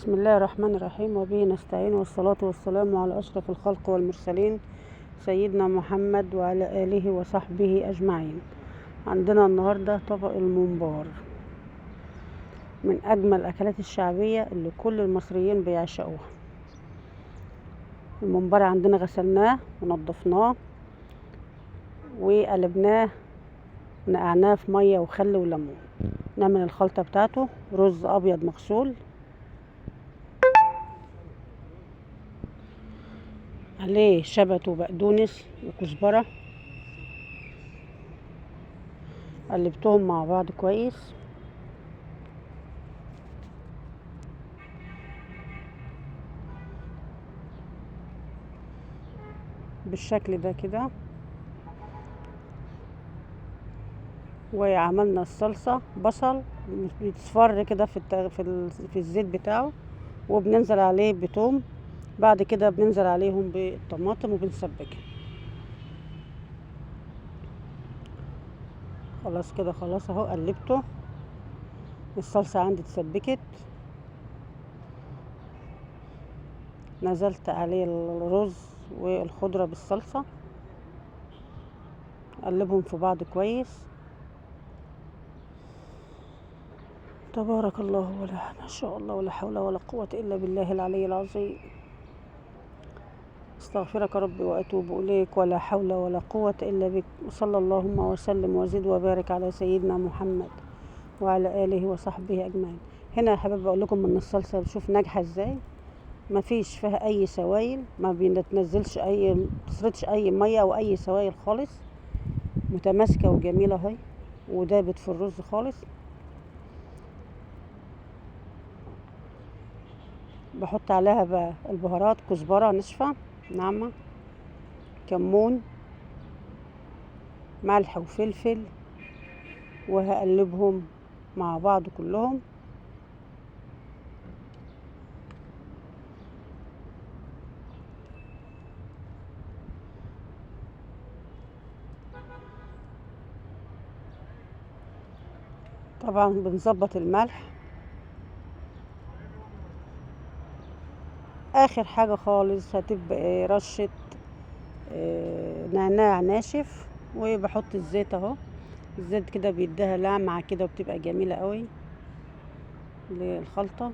بسم الله الرحمن الرحيم، وبه نستعين، والصلاة والسلام على أشرف الخلق والمرسلين سيدنا محمد وعلى آله وصحبه أجمعين. عندنا النهاردة طبق الممبار، من أجمل الأكلات الشعبية اللي كل المصريين بيعشقوها. الممبار عندنا غسلناه ونضفناه وقلبناه ونقعناه في مية وخل وليمون. نعمل الخلطة بتاعته: رز أبيض مغسول، عليه شبت وبقدونس وكزبرة، قلبتهم مع بعض كويس. بالشكل ده كده. وعملنا الصلصة: بصل بيتصفر كده في الزيت بتاعه، وبننزل عليه بتوم، بعد كده بننزل عليهم بالطماطم وبنسبكها. خلاص كده، خلاص اهو قلبته، الصلصة عندي اتسبكت. نزلت عليه الرز والخضرة بالصلصة، قلبهم في بعض كويس. تبارك الله، ولا ما شاء الله، ولا حول ولا قوة إلا بالله العلي العظيم. استغفرك ربي وأتوب إليك، ولا حول ولا قوة إلا بك. وصلى اللهم وسلم وزد وبارك على سيدنا محمد وعلى آله وصحبه أجمعين. هنا يا حبايبي أقول لكم إن الصلصة بشوف ناجحة إزاي، ما فيش فيها أي سوائل، ما بنتنزلش أي، بتسردش أي مية أو أي سوائل خالص، متماسكة وجميلة اهي، ودابت في الرز خالص. بحط عليها بقى البهارات: كزبرة ناشفة ناعمة، كمون، ملح وفلفل، وهقلبهم مع بعض كلهم. طبعا بنظبط الملح. اخر حاجة خالص هتبقى رشة نعناع ناشف. وبحط الزيت اهو، الزيت كده بيديها لمعة كده وبتبقى جميلة قوي للخلطة.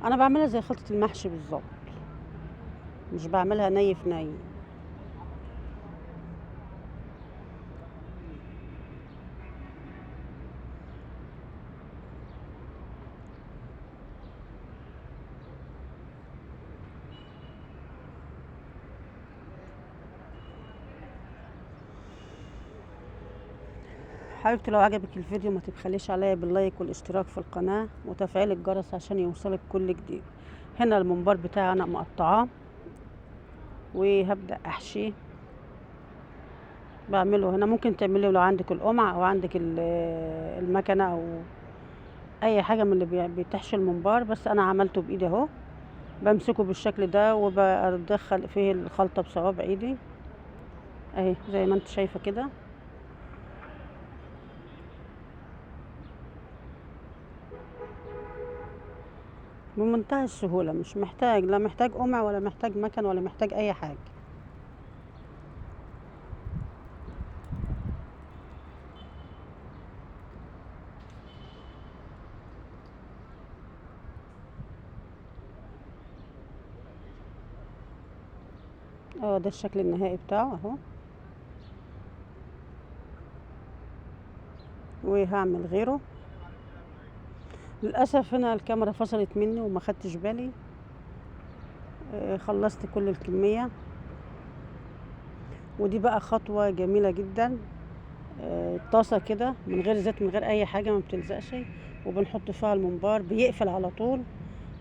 انا بعملها زي خلطة المحشي بالظبط، مش بعملها ني في ني. حبيبتي، لو عجبك الفيديو ما تبخليش عليا باللايك والاشتراك في القناة وتفعيل الجرس عشان يوصلك كل جديد. هنا الممبار بتاعي انا مقطعاه وهبدأ احشيه. بعمله هنا، ممكن تعمليه لو عندك القمع او عندك المكنة او اي حاجة من اللي بتحشي الممبار، بس انا عملته بايدي اهو. بمسكه بالشكل ده وبدخل فيه الخلطة بصوابع ايدي اهي زي ما انت شايفة كده. بمنتهى السهولة، مش محتاج، لا محتاج قمع ولا محتاج مكن ولا محتاج اي حاجة. اه، ده الشكل النهائي بتاعه اهو. وهعمل غيره. للاسف هنا الكاميرا فصلت مني وما خدتش بالي. خلصت كل الكمية. ودي بقى خطوة جميلة جدا. طاسة كده من غير زيت من غير اي حاجة، ما بتلزقش، وبنحط فيها الممبار بيقفل على طول.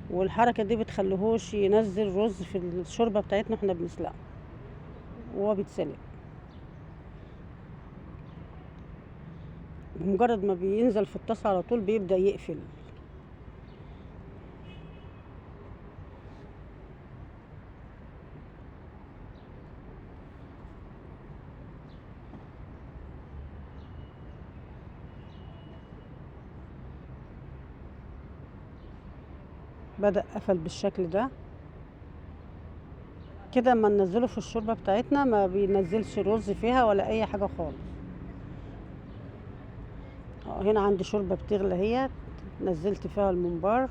والحركة دي بتخليهوش ينزل رز في الشوربة بتاعتنا احنا بنسلقه وهو بيتسلق. بمجرد ما بينزل في الطاسة على طول بيبدأ يقفل. بدأ قفل بالشكل ده كده. اما ننزله في الشوربة بتاعتنا ما بينزلش رز فيها ولا اي حاجة خالص. هنا عندي شوربة بتغلى اهي، نزلت فيها الممبار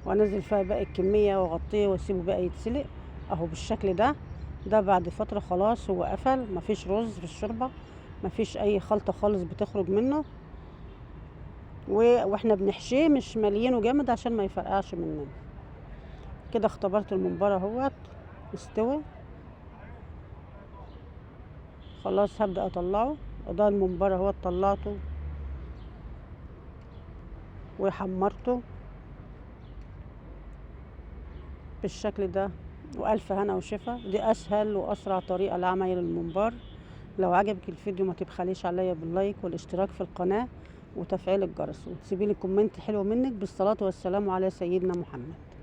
وانزل فيها باقي الكمية واغطيه واسيبه بقى يتسلق اهو بالشكل ده. ده بعد فترة خلاص هو قفل، مفيش رز في الشوربة، مفيش اي خلطة خالص بتخرج منه. واحنا بنحشيه مش مالينه جامد عشان ما يفرقعش مننا. كده اختبرت الممبار اهوت استوى خلاص، هبدأ اطلعه. ده الممبار اهوت طلعته وحمرته بالشكل ده، والف هنا وشفا. دي اسهل واسرع طريقة لعمل الممبار. لو عجبك الفيديو ما تبخليش عليا باللايك والاشتراك في القناة وتفعيل الجرس، وتسيبي لي كومنت حلو منك. بالصلاة والسلام على سيدنا محمد.